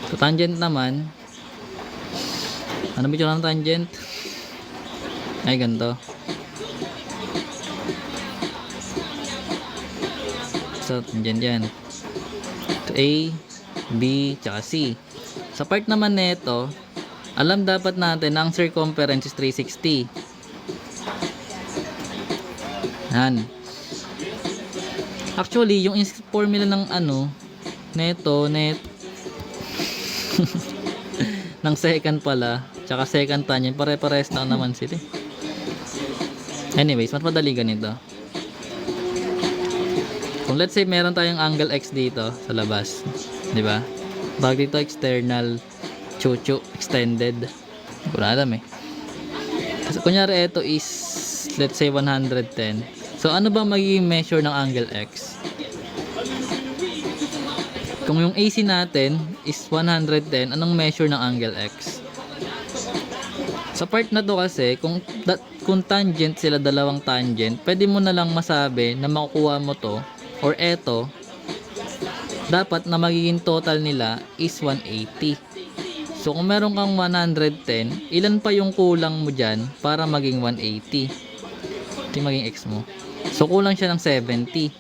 So tangent naman, ano ba yung tangent? Ay, ganito. So tangent yan. So, A, B, tsaka C. Sa part naman nito, alam dapat natin na ang circumference is 360. Yan. Actually, yung formula ng neto, ng second pala, tsaka second tangent, pare-pares lang naman sila. Anyways, mas madali ganito. Kung let's say meron tayong angle X dito sa labas, di ba? Tawag dito external chuchu extended. Hindi ko na alam eh. Kasi kunyari ito is let's say 110. So ano ba magiging measure ng angle X? Kung yung AC natin is 110, anong measure ng angle X? Sa part na to kasi, kung tangent sila, dalawang tangent, pwede mo na lang masabi na makukuha mo to or eto, dapat na magiging total nila is 180. So kung meron kang 110, ilan pa yung kulang mo dyan para maging 180? Ito yung maging X mo. So kulang siya ng 70.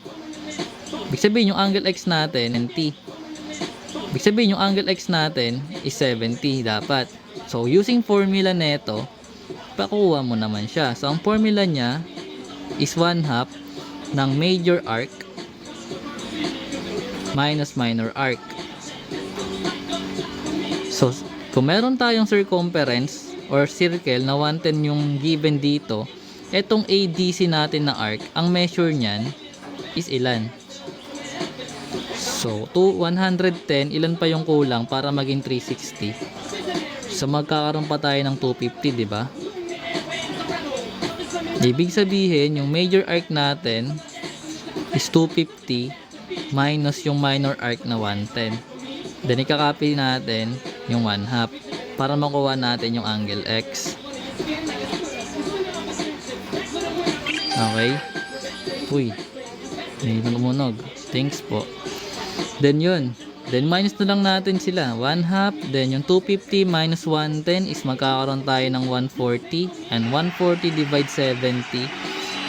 Ibig sabihin yung angle X natin, Ibig sabihin yung angle X natin is 70 dapat. So using formula neto, pakuha mo naman siya. So ang formula niya is 1/2 ng major arc minus minor arc. So kung meron tayong circumference or circle na 110 yung given dito, etong ADC natin na arc, ang measure niyan is ilan? So, 110, ilan pa yung kulang para maging 360? So, magkakaroon pa tayo ng 250, di ba? Ibig sabihin, yung major arc natin is 250 minus yung minor arc na 110. Then, ikakopy natin yung 1/2 para makuha natin yung angle X. Okay? Uy, may tumunog. Thanks po. Then yun. Then minus na lang natin sila. 1/2. Then yung 250 minus 110 is magkakaroon tayo ng 140. And 140 divide 70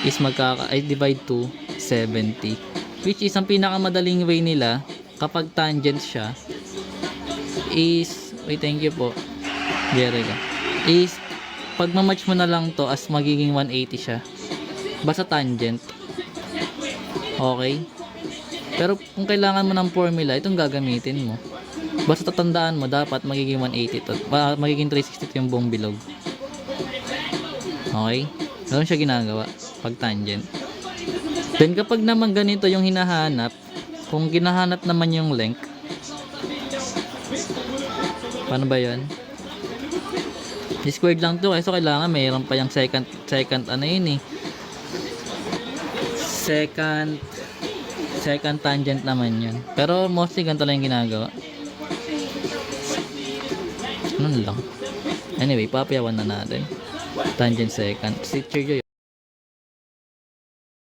is divide to 70. Which is ang pinakamadaling way nila kapag tangent siya is, wait, thank you po. There go. Is, pag mamatch mo na lang to as magiging 180 siya. Basta tangent. Okay? Pero kung kailangan mo ng formula, itong gagamitin mo. Basta tatandaan mo, dapat magiging 180 to. Magiging 360 to yung buong bilog. Okay? Ganun siya ginagawa pag tangent. Then kapag naman ganito yung hinahanap, kung ginahanap naman yung length, paano ba yun? Squared lang to, so kailangan mayroon pa yung second ano yun eh. Second tangent naman yun. Pero mostly ganito lang yung ginagawa. Ano lang. Anyway, papayawan na natin. Tangent second. Si Cheer